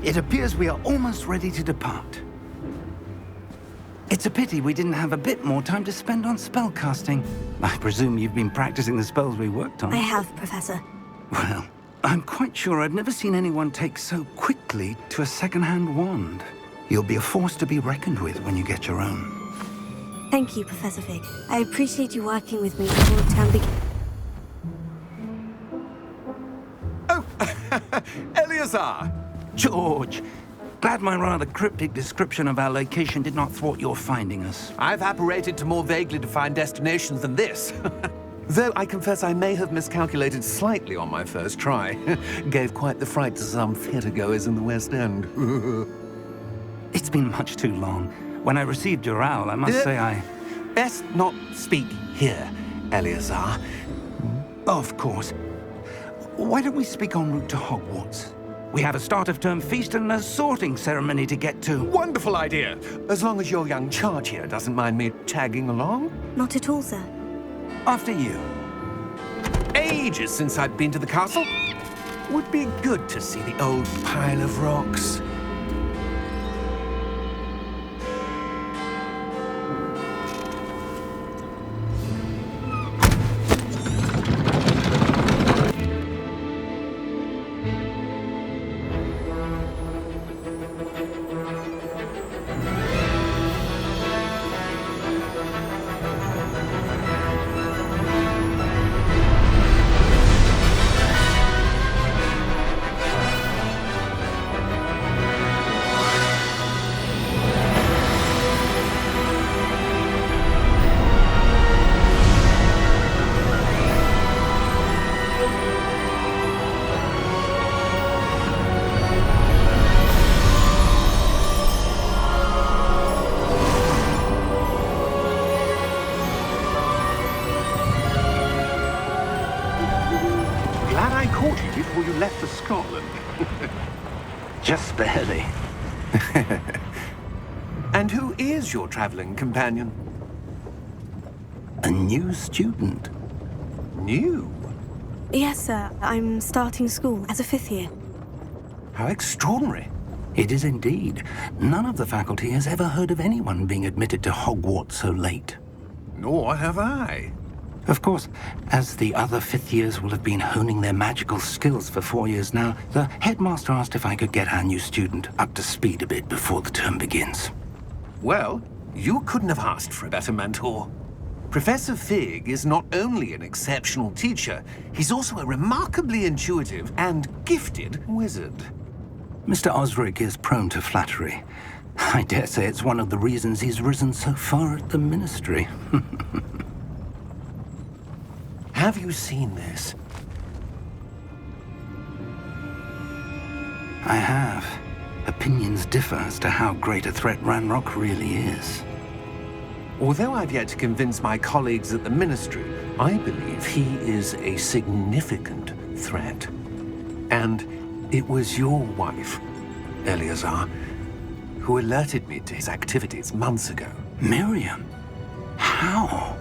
It appears we are almost ready to depart. It's a pity we didn't have a bit more time to spend on spellcasting. I presume you've been practicing the spells we worked on. I have, Professor. Well, I'm quite sure I've never seen anyone take so quickly to a second-hand wand. You'll be a force to be reckoned with when you get your own. Thank you, Professor Fig. I appreciate you working with me before the term begins. Oh, Eleazar! George, glad my rather cryptic description of our location did not thwart your finding us. I've apparated to more vaguely defined destinations than this. Though I confess I may have miscalculated slightly on my first try. Gave quite the fright to some theatre-goers in the West End. It's been much too long. When I received your owl, I must say I... Best not speak here, Eleazar. Of course. Why don't we speak en route to Hogwarts? We have a start-of-term feast and a sorting ceremony to get to. Wonderful idea! As long as your young charge here doesn't mind me tagging along. Not at all, sir. After you. Ages since I'd been to the castle. Would be good to see the old pile of rocks. Before you left for Scotland. Just barely. And who is your traveling companion? A new student. New? Yes, sir. I'm starting school as a 5th year. How extraordinary. It is indeed. None of the faculty has ever heard of anyone being admitted to Hogwarts so late. Nor have I. Of course, as the other 5th years will have been honing their magical skills for 4 years now, the headmaster asked if I could get our new student up to speed a bit before the term begins. Well, you couldn't have asked for a better mentor. Professor Fig is not only an exceptional teacher, he's also a remarkably intuitive and gifted wizard. Mr. Osric is prone to flattery. I dare say it's one of the reasons he's risen so far at the ministry. Have you seen this? I have. Opinions differ as to how great a threat Ranrock really is. Although I've yet to convince my colleagues at the Ministry, I believe he is a significant threat. And it was your wife, Eleazar, who alerted me to his activities months ago. Miriam? How?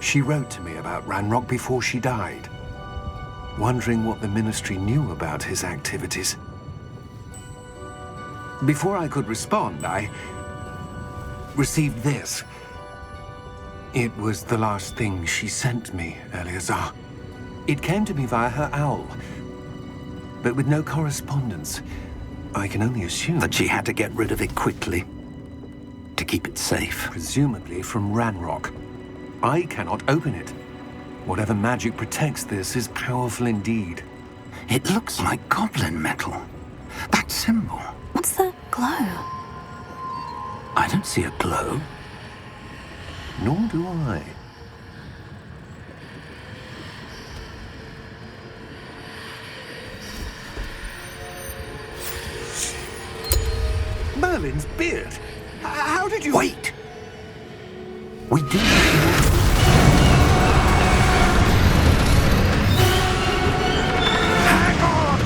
She wrote to me about Ranrock before she died, wondering what the Ministry knew about his activities. Before I could respond, I received this. It was the last thing she sent me, Eleazar. It came to me via her owl, but with no correspondence. I can only assume That she had to get rid of it quickly, to keep it safe. presumably from Ranrock. I cannot open it. Whatever magic protects this is powerful indeed. It looks like goblin metal. That symbol. What's the glow? I don't see a glow. Nor do I. Merlin's beard. How did you... Wait! We do. Hang on!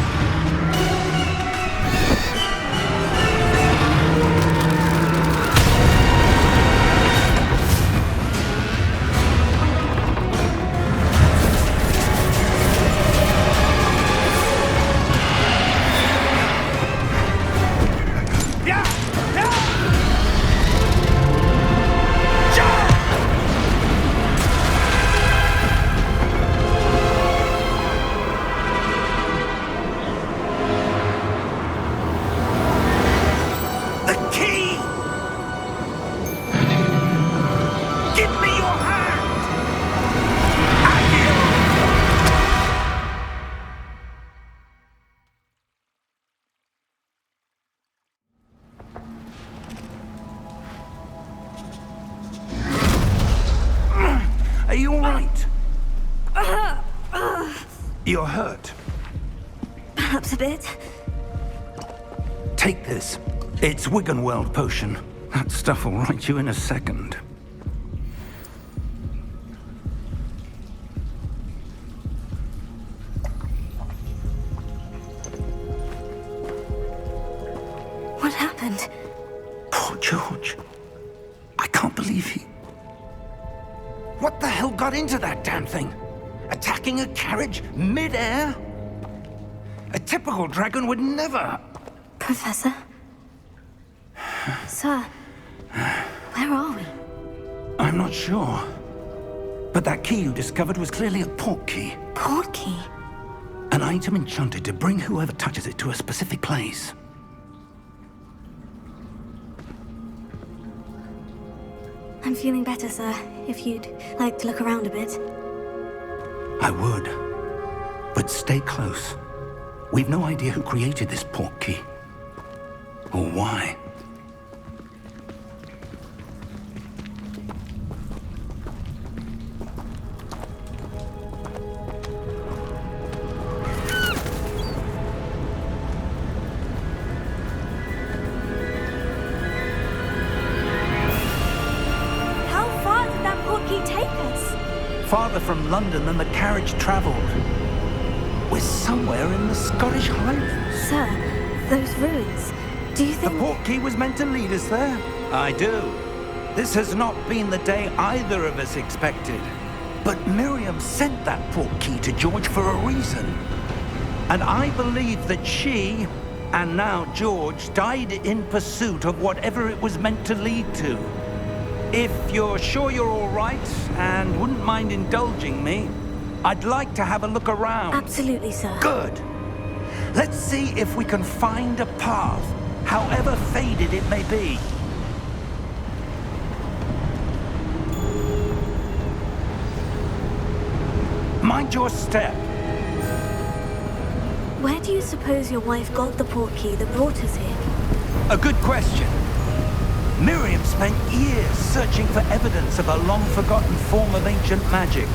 right? You're hurt. Perhaps a bit. Take this. It's Wiggenweld potion. That stuff will right you in a second. What happened? Poor George. I can't believe he... What the hell got into that damn thing? Attacking a carriage mid-air? A typical dragon would never... Professor? Sir, where are we? I'm not sure. But that key you discovered was clearly a port key. Port key? An item enchanted to bring whoever touches it to a specific place. I'm feeling better, sir. If you'd like to look around a bit. I would. But stay close. We've no idea who created this port key. Or why. How far did that port key take us? Farther from London than the carriage traveled. We're somewhere in the Scottish Highlands. Sir, those ruins. Do you The think... port key was meant to lead us there? I do. This has not been the day either of us expected. But Miriam sent that port key to George for a reason. And I believe that she, and now George, died in pursuit of whatever it was meant to lead to. If you're sure you're all right and wouldn't mind indulging me, I'd like to have a look around. Absolutely, sir. Good. Let's see if we can find a path, however faded it may be. Mind your step. Where do you suppose your wife got the port key that brought us here? A good question. Miriam spent years searching for evidence of a long-forgotten form of ancient magic.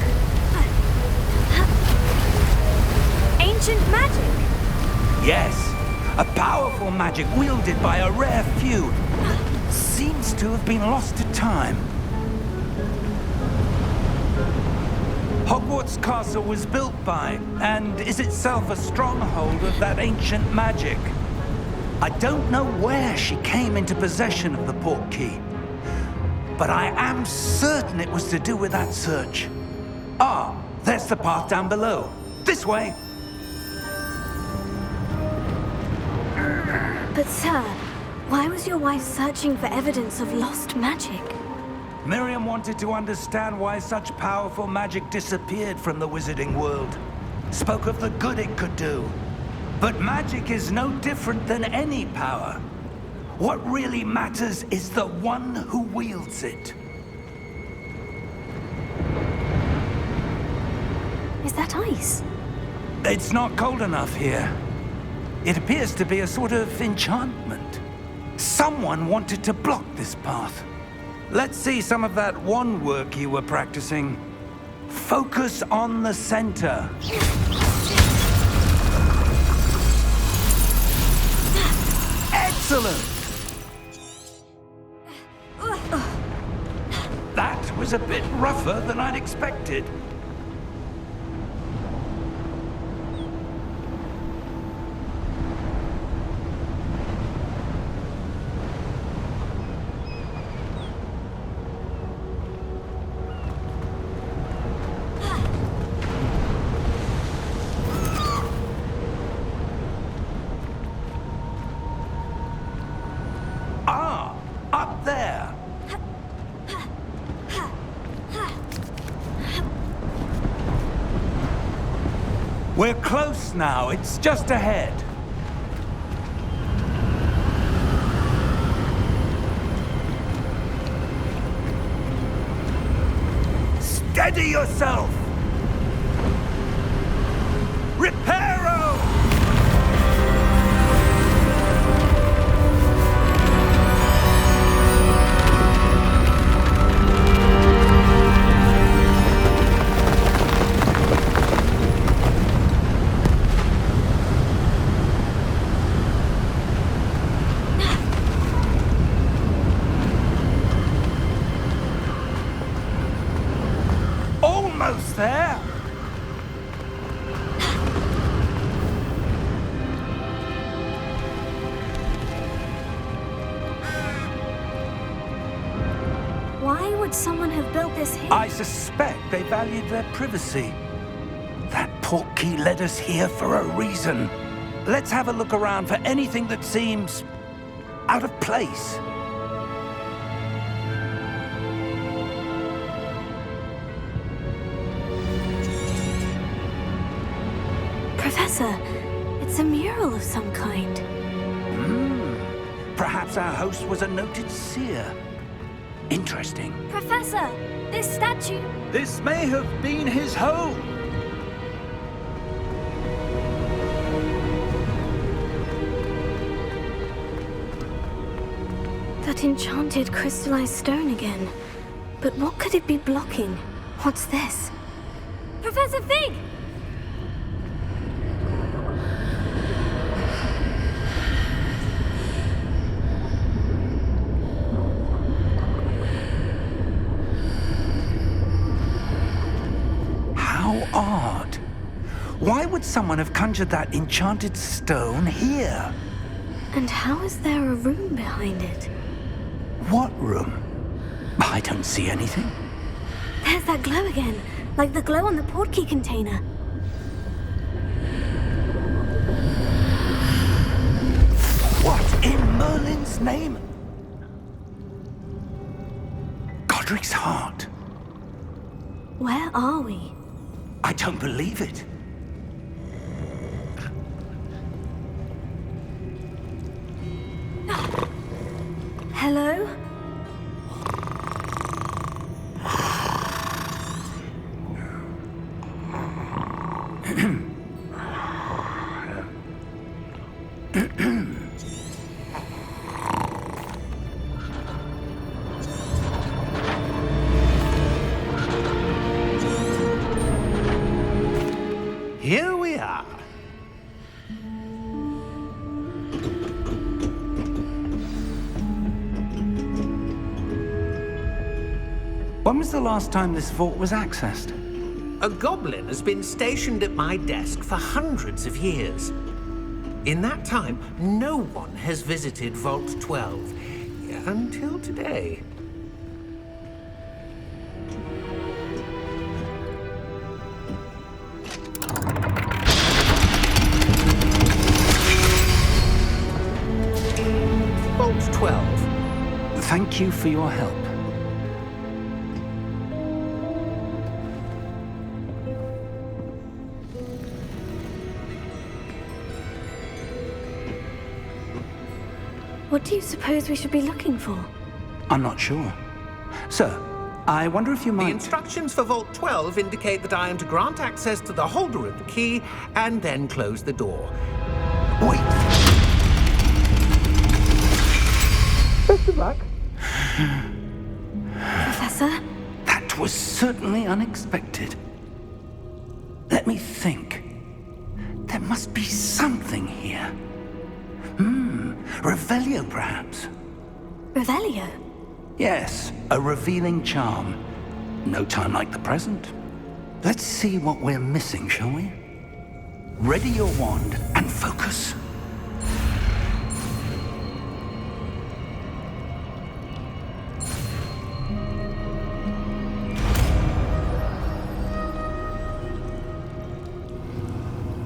Ancient magic? Yes, a powerful magic wielded by a rare few. Seems to have been lost to time. Hogwarts Castle was built by, and is itself a stronghold of that ancient magic. I don't know where she came into possession of the port key, but I am certain it was to do with that search. Ah, there's the path down below. This way. But sir, why was your wife searching for evidence of lost magic? Miriam wanted to understand why such powerful magic disappeared from the wizarding world. Spoke of the good it could do. But magic is no different than any power. What really matters is the one who wields it. Is that ice? It's not cold enough here. It appears to be a sort of enchantment. Someone wanted to block this path. Let's see some of that wand work you were practicing. Focus on the center. Excellent! That was a bit rougher than I'd expected. Ah, up there. We're close now. It's just ahead. Steady yourself! Reparo! almost there. Why would someone have built this here? I suspect they valued their privacy. That portkey led us here for a reason. Let's have a look around for anything that seems out of place. Professor, it's a mural of some kind. Perhaps our host was a noted seer. Interesting. Professor, this statue... This may have been his home. That enchanted crystallized stone again. But what could it be blocking? What's this? Professor Fig! How odd. Why would someone have conjured that enchanted stone here? And how is there a room behind it? What room? I don't see anything. There's that glow again, like the glow on the portkey container. What in Merlin's name? Godric's heart. Where are we? I don't believe it. Hello? Here we are. When was the last time this vault was accessed? A goblin has been stationed at my desk for hundreds of years. In that time, no one has visited Vault 12 until today. Vault 12. Thank you for your help. What do you suppose we should be looking for? I'm not sure. Sir, I wonder if you The might... instructions for Vault 12 indicate that I am to grant access to the holder of the key and then close the door. Wait! Best of luck. Professor? That was certainly unexpected. Let me think. There must be something here. Revelio, perhaps? Revelio? Yes, a revealing charm. No time like the present. Let's see what we're missing, shall we? Ready your wand and focus.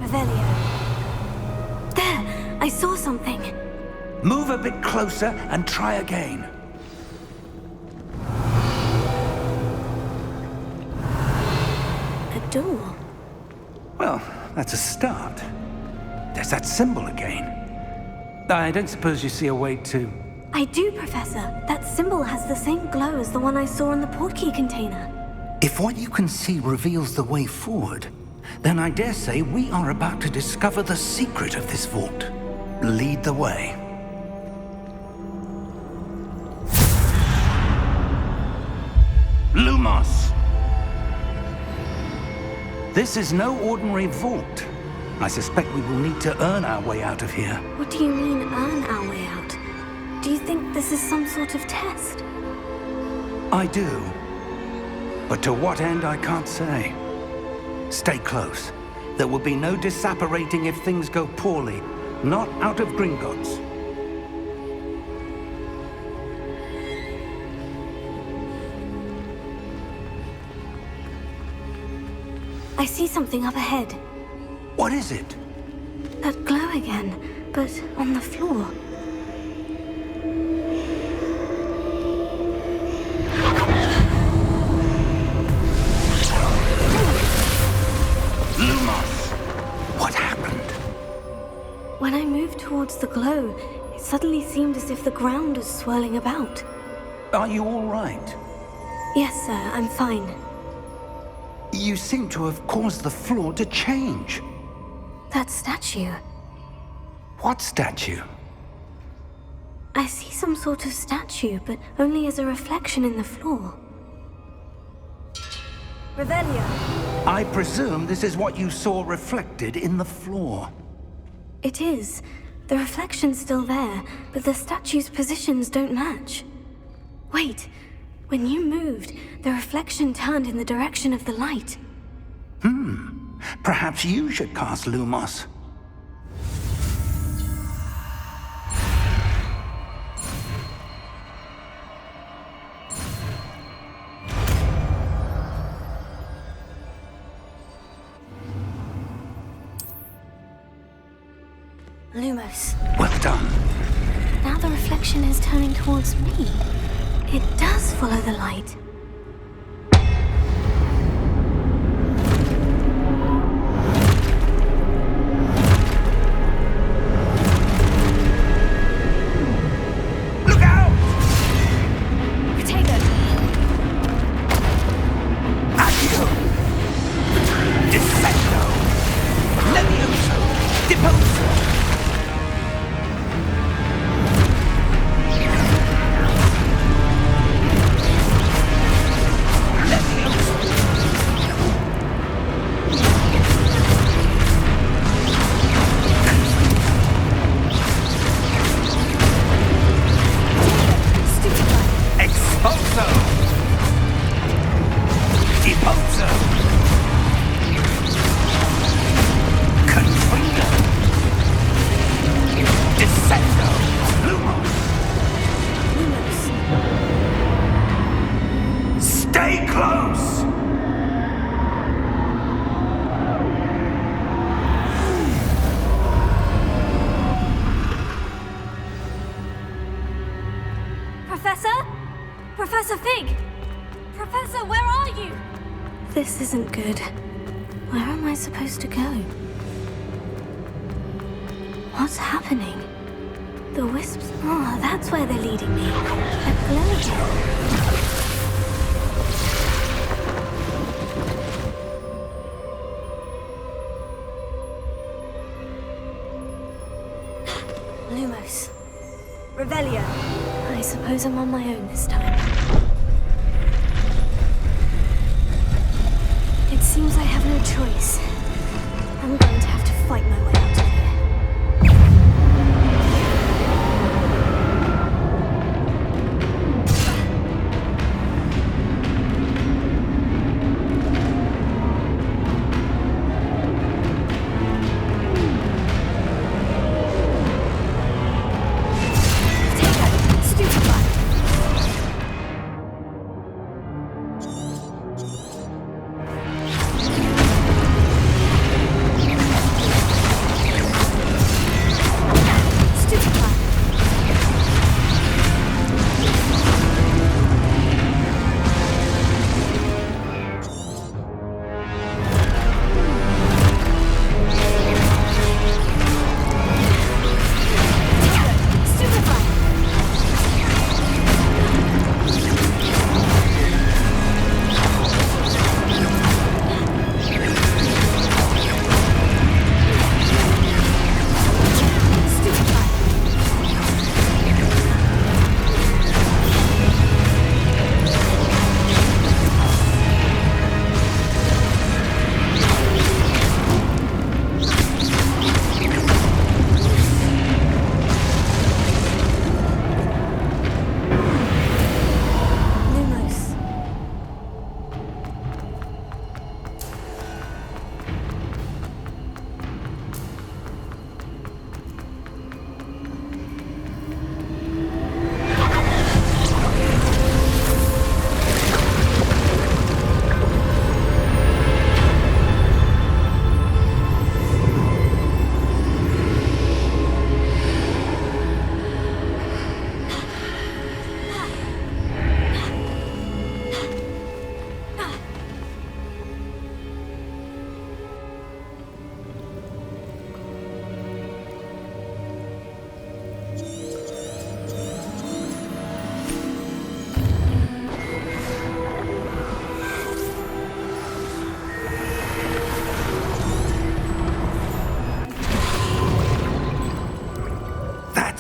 Revelio. There! I saw something. Move a bit closer and try again. A door. Well, that's a start. There's that symbol again. I don't suppose you see a way to... I do, Professor. That symbol has the same glow as the one I saw in the portkey container. If what you can see reveals the way forward, then I dare say we are about to discover the secret of this vault. Lead the way. Lumos! This is no ordinary vault. I suspect we will need to earn our way out of here. What do you mean, earn our way out? Do you think this is some sort of test? I do. But to what end, I can't say. Stay close. There will be no disapparating if things go poorly. Not out of Gringotts. I see something up ahead. What is it? That glow again, but on the floor. Lumos! What happened? When I moved towards the glow, it suddenly seemed as if the ground was swirling about. Are you all right? Yes, sir, I'm fine. You seem to have caused the floor to change. That statue. What statue? I see some sort of statue, but only as a reflection in the floor. Revelio. I presume this is what you saw reflected in the floor. It is. The reflection's still there, but the statue's positions don't match. Wait. When you moved, the reflection turned in the direction of the light. Perhaps you should cast Lumos. Lumos. Well done. Now the reflection is turning towards me. It does follow the light. Look out! Potato! Accio! Dissecto! Levioso! Deposo! Expulso! Deposo! Contrino! Descendo! Lumos! Stay close! Professor? Professor Fig! Professor, where are you? This isn't good. Where am I supposed to go? What's happening? The wisps... Oh, that's where they're leading me. That glow again. Lumos. Revelio. I suppose I'm on my own this time. It seems I have no choice. I'm going to have to fight my way out of here.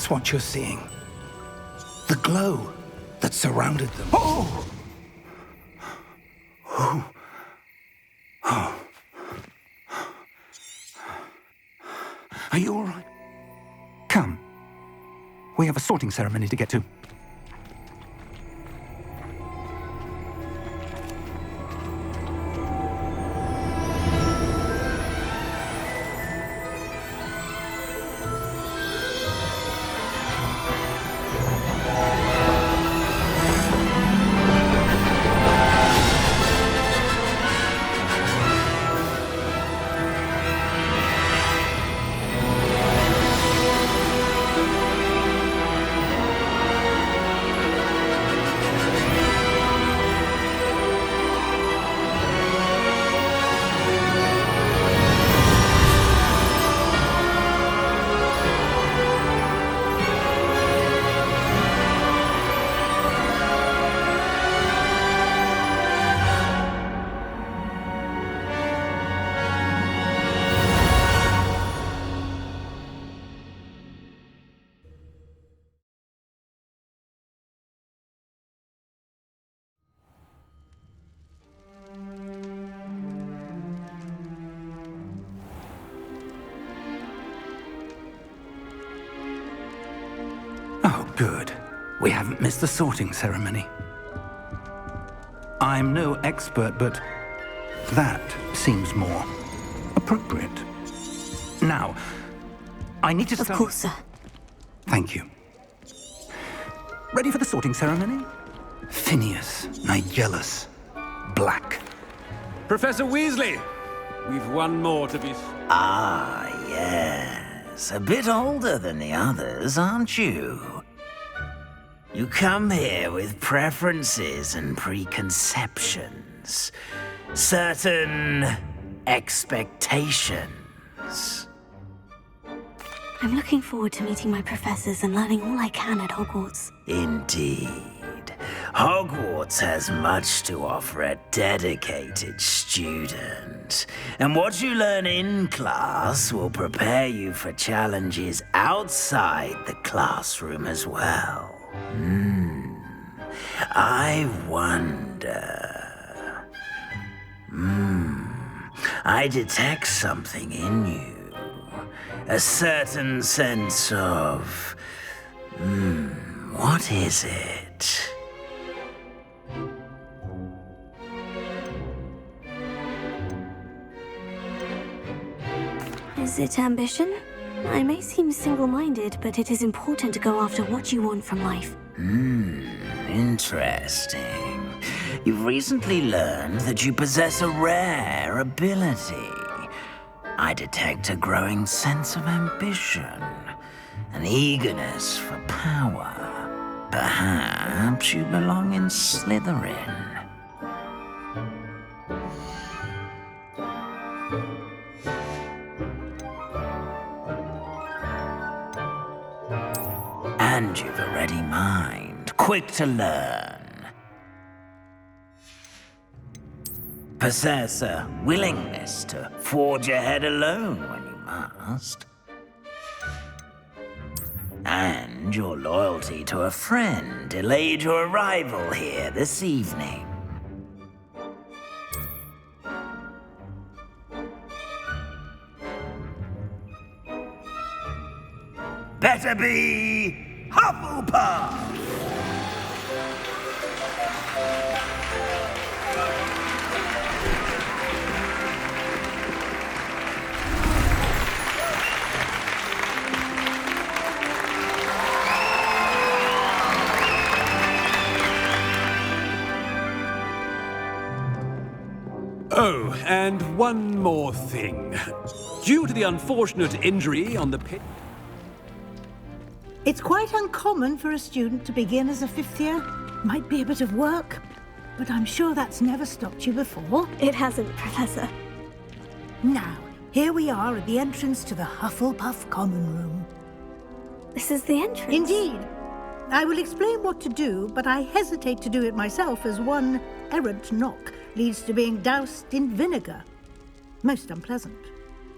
That's what you're seeing. The glow that surrounded them. Oh! Oh. Oh. Are you all right? Come. We have a sorting ceremony to get to. Oh, good. We haven't missed the sorting ceremony. I'm no expert, but that seems more appropriate. Now, I need to start... Of course, sir. Thank you. Ready for the sorting ceremony? Phineas, Nigellus, Black. Professor Weasley! We've one more to be... Ah, yes. A bit older than the others, aren't you? You come here with preferences and preconceptions. Certain expectations. I'm looking forward to meeting my professors and learning all I can at Hogwarts. Indeed. Hogwarts has much to offer a dedicated student. And what you learn in class will prepare you for challenges outside the classroom as well. I wonder... I detect something in you. A certain sense of... what is it? Is it ambition? I may seem single-minded, but it is important to go after what you want from life. Interesting. You've recently learned that you possess a rare ability. I detect a growing sense of ambition, an eagerness for power. Perhaps you belong in Slytherin. And you've a ready mind, quick to learn. Possess a willingness to forge ahead alone when you must. And your loyalty to a friend delayed your arrival here this evening. Better be Hufflepuff! Oh, and one more thing. Due to the unfortunate injury on the pit... It's quite uncommon for a student to begin as a fifth year. Might be a bit of work, but I'm sure that's never stopped you before. It hasn't, Professor. Now, here we are at the entrance to the Hufflepuff Common Room. This is the entrance? Indeed. I will explain what to do, but I hesitate to do it myself as one errant knock leads to being doused in vinegar. Most unpleasant.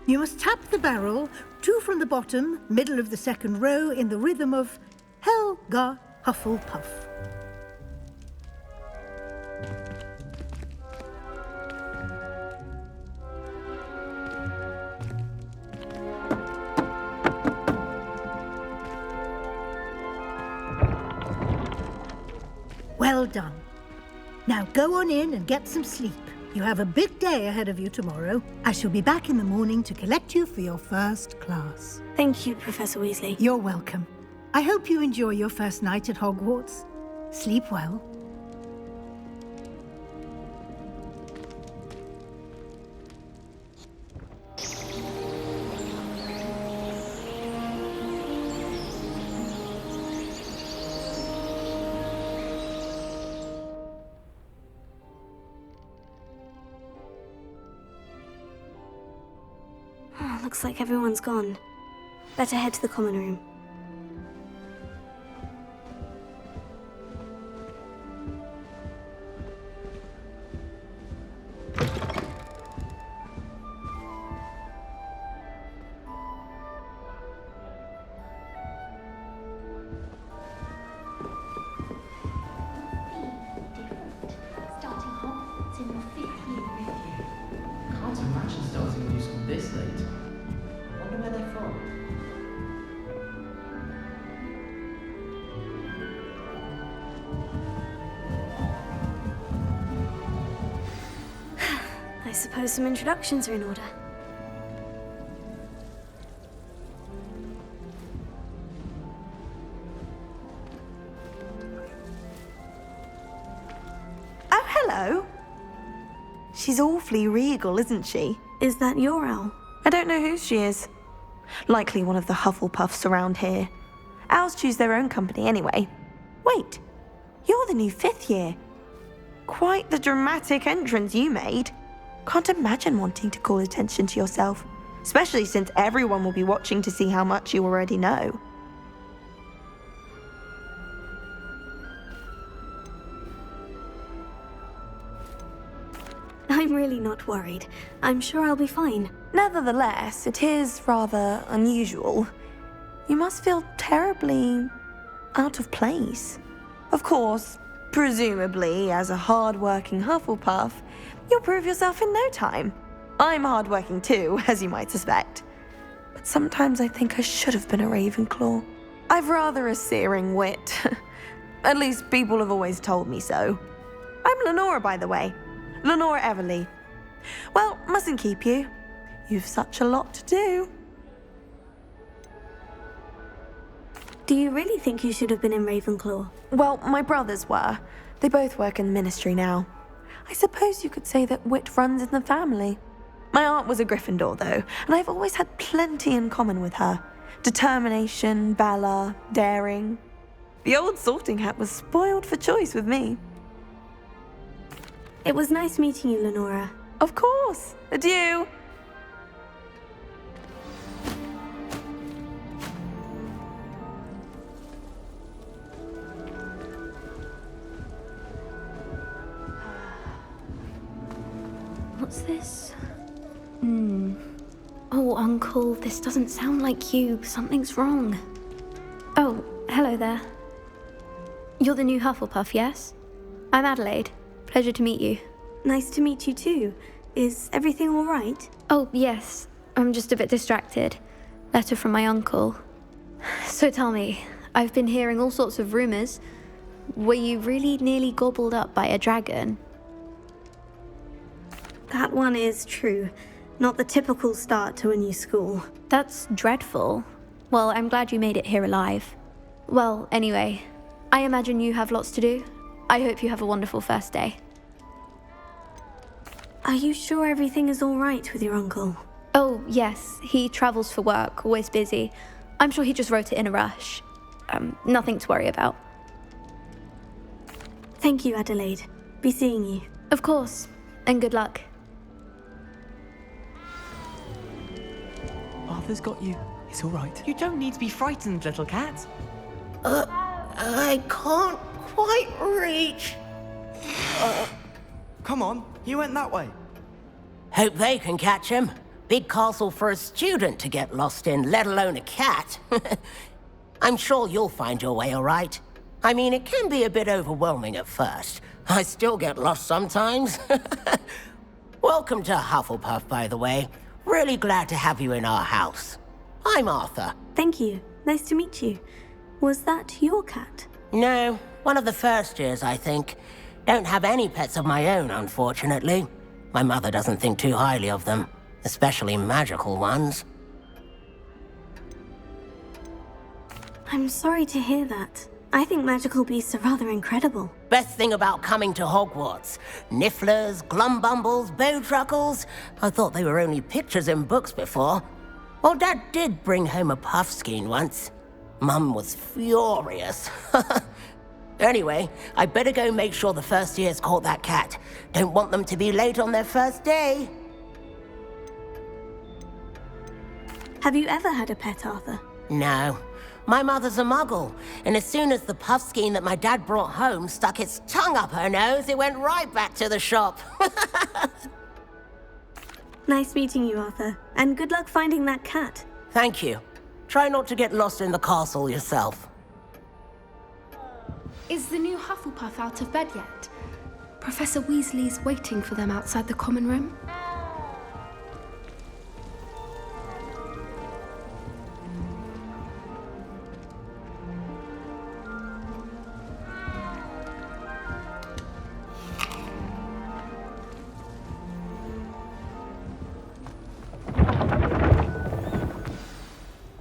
You must tap the barrel 2 from the bottom, middle of the second row, in the rhythm of Helga Hufflepuff. Well done. Now go on in and get some sleep. You have a big day ahead of you tomorrow. I shall be back in the morning to collect you for your first class. Thank you, Professor Weasley. You're welcome. I hope you enjoy your first night at Hogwarts. Sleep well. Looks like everyone's gone. Better head to the common room. Starting Hogwarts in the 5th year. Can't imagine starting new school this late. Wonder where they're from. I suppose some introductions are in order. Oh, hello. She's awfully regal, isn't she? Is that your owl? I don't know who she is. Likely one of the Hufflepuffs around here. Owls choose their own company anyway. Wait, you're the new 5th year. Quite the dramatic entrance you made. Can't imagine wanting to call attention to yourself, especially since everyone will be watching to see how much you already know. I'm really not worried. I'm sure I'll be fine. Nevertheless, it is rather unusual. You must feel terribly out of place. Of course, presumably, as a hard-working Hufflepuff, you'll prove yourself in no time. I'm hard-working too, as you might suspect. But sometimes I think I should have been a Ravenclaw. I've rather a searing wit. At least people have always told me so. I'm Lenora, by the way. Lenora Everly. Well, mustn't keep you. You've such a lot to do. Do you really think you should have been in Ravenclaw? Well, my brothers were. They both work in the ministry now. I suppose you could say that wit runs in the family. My aunt was a Gryffindor, though, and I've always had plenty in common with her. Determination, valor, daring. The old sorting hat was spoiled for choice with me. It was nice meeting you, Lenora. Of course. Adieu. What's this? Oh, Uncle, this doesn't sound like you. Something's wrong. Oh, hello there. You're the new Hufflepuff, yes? I'm Adelaide. Pleasure to meet you. Nice to meet you too. Is everything all right? Oh, yes. I'm just a bit distracted. Letter from my uncle. So tell me, I've been hearing all sorts of rumors. Were you really nearly gobbled up by a dragon? That one is true. Not the typical start to a new school. That's dreadful. Well, I'm glad you made it here alive. Well, anyway, I imagine you have lots to do. I hope you have a wonderful first day. Are you sure everything is all right with your uncle? Oh, yes. He travels for work, always busy. I'm sure he just wrote it in a rush. Nothing to worry about. Thank you, Adelaide. Be seeing you. Of course. And good luck. Arthur's got you. It's all right. You don't need to be frightened, little cat. I can't quite reach. Come on, he went that way. Hope they can catch him. big castle for a student to get lost in, let alone a cat. I'm sure you'll find your way all right. I mean, it can be a bit overwhelming at first. I still get lost sometimes. Welcome to Hufflepuff, by the way. Really glad to have you in our house. I'm Arthur. Thank you. Nice to meet you. Was that your cat? No, one of the first years, I think. Don't have any pets of my own, unfortunately. My mother doesn't think too highly of them, especially magical ones. I'm sorry to hear that. I think magical beasts are rather incredible. Best thing about coming to Hogwarts. Nifflers, glumbumbles, bowtruckles. I thought they were only pictures in books before. Well, Dad did bring home a puffskein once. Mum was furious. Anyway, I better go make sure the first years caught that cat. Don't want them to be late on their first day. Have you ever had a pet, Arthur? No. My mother's a muggle, and as soon as the puffskein that my dad brought home stuck its tongue up her nose, it went right back to the shop. Nice meeting you, Arthur. And good luck finding that cat. Thank you. Try not to get lost in the castle yourself. Is the new Hufflepuff out of bed yet? Professor Weasley's waiting for them outside the common room.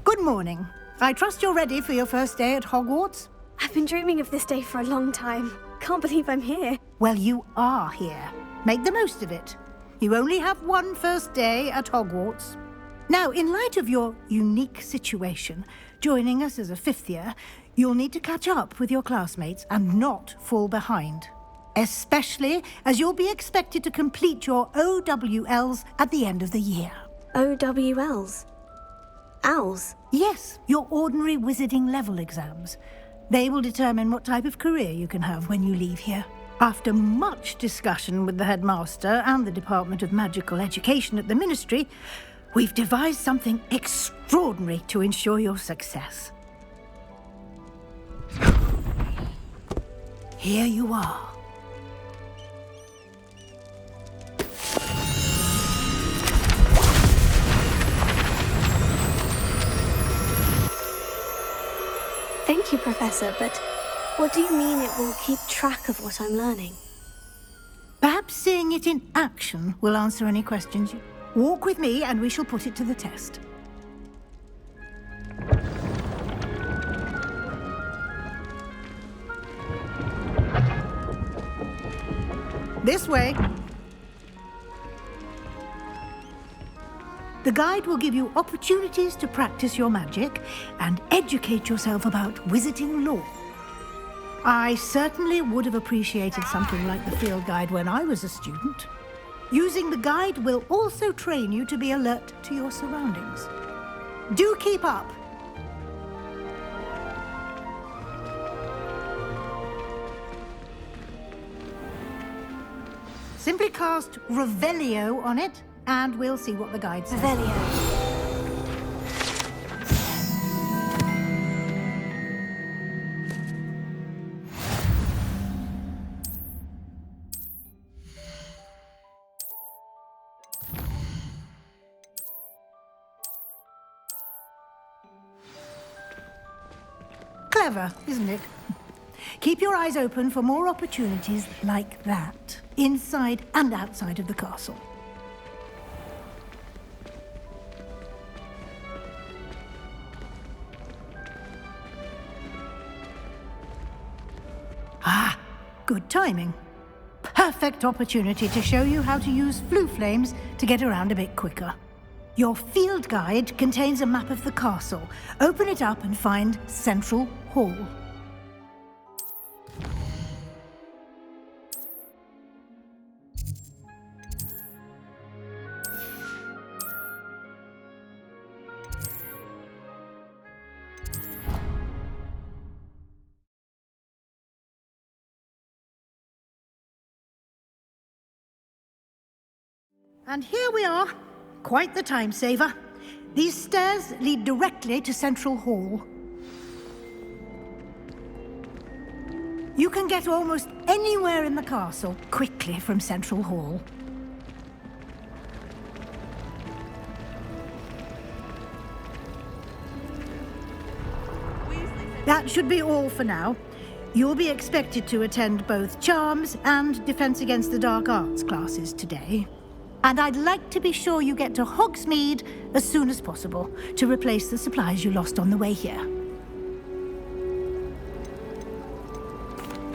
Good morning. I trust you're ready for your first day at Hogwarts? I've been dreaming of this day for a long time. Can't believe I'm here. Well, you are here. Make the most of it. You only have one first day at Hogwarts. Now, in light of your unique situation, joining us as a fifth year, you'll need to catch up with your classmates and not fall behind. Especially as you'll be expected to complete your OWLs at the end of the year. OWLs? Owls? Yes, your ordinary wizarding level exams. They will determine what type of career you can have when you leave here. After much discussion with the headmaster and the Department of Magical Education at the Ministry, we've devised something extraordinary to ensure your success. Here you are. Thank you, Professor, but what do you mean it will keep track of what I'm learning? Perhaps seeing it in action will answer any questions. Walk with me and we shall put it to the test. This way. The guide will give you opportunities to practice your magic and educate yourself about wizarding lore. I certainly would have appreciated something like the field guide when I was a student. Using the guide will also train you to be alert to your surroundings. Do keep up! Simply cast Revelio on it, and we'll see what the guide says. Revelio. Clever, isn't it? Keep your eyes open for more opportunities like that, inside and outside of the castle. Ah, good timing. Perfect opportunity to show you how to use flue flames to get around a bit quicker. Your field guide contains a map of the castle. Open it up and find Central Hall. And here we are, quite the time saver. These stairs lead directly to Central Hall. You can get almost anywhere in the castle quickly from Central Hall. That should be all for now. You'll be expected to attend both Charms and Defense Against the Dark Arts classes today. And I'd like to be sure you get to Hogsmeade as soon as possible to replace the supplies you lost on the way here.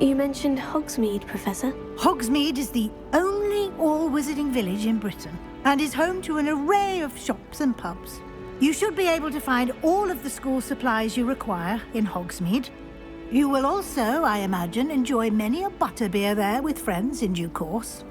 You mentioned Hogsmeade, Professor. Hogsmeade is the only all-wizarding village in Britain and is home to an array of shops and pubs. You should be able to find all of the school supplies you require in Hogsmeade. You will also, I imagine, enjoy many a butterbeer there with friends in due course.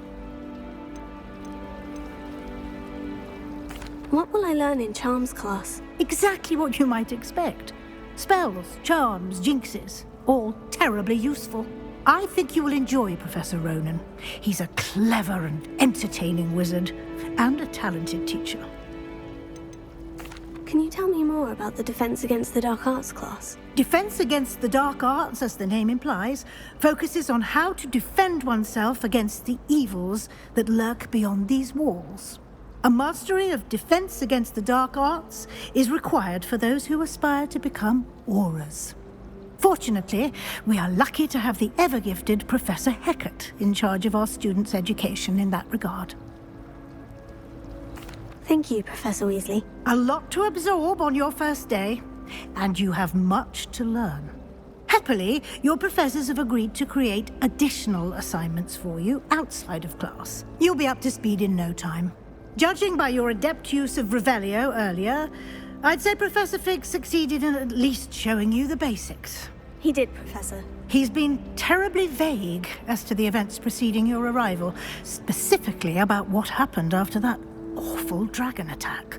What will I learn in Charms class? Exactly what you might expect. Spells, charms, jinxes, all terribly useful. I think you will enjoy Professor Ronan. He's a clever and entertaining wizard, and a talented teacher. Can you tell me more about the Defense Against the Dark Arts class? Defense Against the Dark Arts, as the name implies, focuses on how to defend oneself against the evils that lurk beyond these walls. A mastery of Defense Against the Dark Arts is required for those who aspire to become Aurors. Fortunately, we are lucky to have the ever-gifted Professor Hecat in charge of our students' education in that regard. Thank you, Professor Weasley. A lot to absorb on your first day, and you have much to learn. Happily, your professors have agreed to create additional assignments for you outside of class. You'll be up to speed in no time. Judging by your adept use of Revelio earlier, I'd say Professor Fig succeeded in at least showing you the basics. He did, Professor. He's been terribly vague as to the events preceding your arrival, specifically about what happened after that awful dragon attack.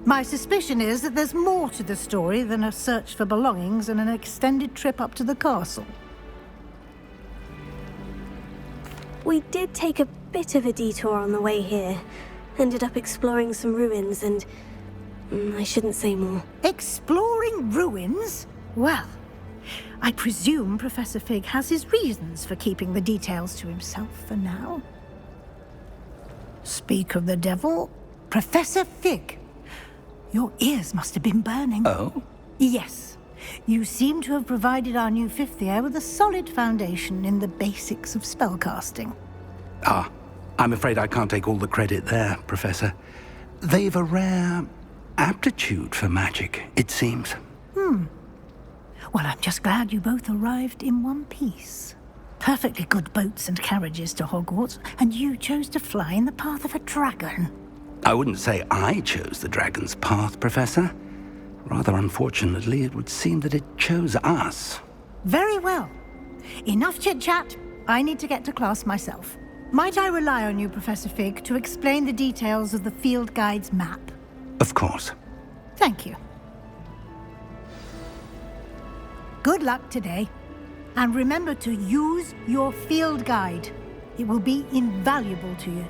My suspicion is that there's more to the story than a search for belongings and an extended trip up to the castle. We did take a bit of a detour on the way here. Ended up exploring some ruins and... I shouldn't say more. Exploring ruins? Well, I presume Professor Fig has his reasons for keeping the details to himself for now. Speak of the devil, Professor Fig. Your ears must have been burning. Oh? Yes. You seem to have provided our new fifth year with a solid foundation in the basics of spellcasting. Ah, I'm afraid I can't take all the credit there, Professor. They've a rare aptitude for magic, it seems. Well, I'm just glad you both arrived in one piece. Perfectly good boats and carriages to Hogwarts, and you chose to fly in the path of a dragon. I wouldn't say I chose the dragon's path, Professor. Rather unfortunately, it would seem that it chose us. Very well. Enough chit-chat. I need to get to class myself. Might I rely on you, Professor Fig, to explain the details of the field guide's map? Of course. Thank you. Good luck today. And remember to use your field guide. It will be invaluable to you.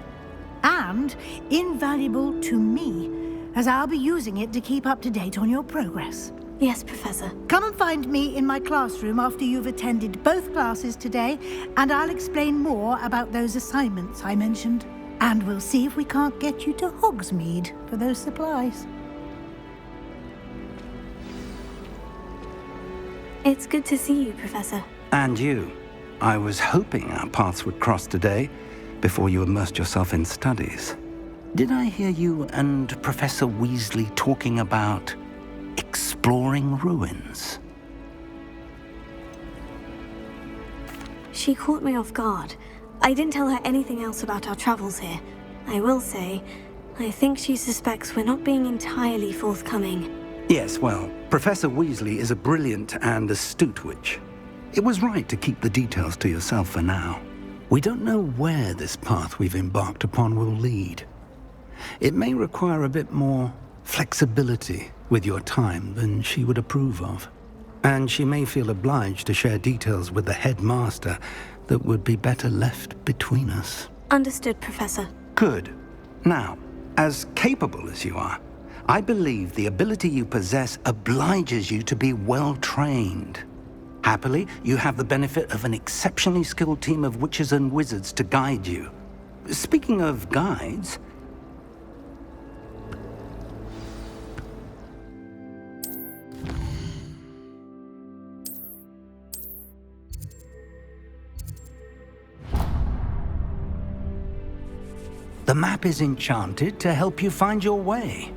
And invaluable to me, as I'll be using it to keep up to date on your progress. Yes, Professor. Come and find me in my classroom after you've attended both classes today, and I'll explain more about those assignments I mentioned. And we'll see if we can't get you to Hogsmeade for those supplies. It's good to see you, Professor. And you. I was hoping our paths would cross today, before you immersed yourself in studies. Did I hear you and Professor Weasley talking about exploring ruins? She caught me off guard. I didn't tell her anything else about our travels here. I will say, I think she suspects we're not being entirely forthcoming. Yes, well, Professor Weasley is a brilliant and astute witch. It was right to keep the details to yourself for now. We don't know where this path we've embarked upon will lead. It may require a bit more flexibility with your time than she would approve of. And she may feel obliged to share details with the headmaster that would be better left between us. Understood, Professor. Good. Now, As capable as you are, I believe the ability you possess obliges you to be well-trained. Happily, you have the benefit of an exceptionally skilled team of witches and wizards to guide you. Speaking of guides... The map is enchanted to help you find your way.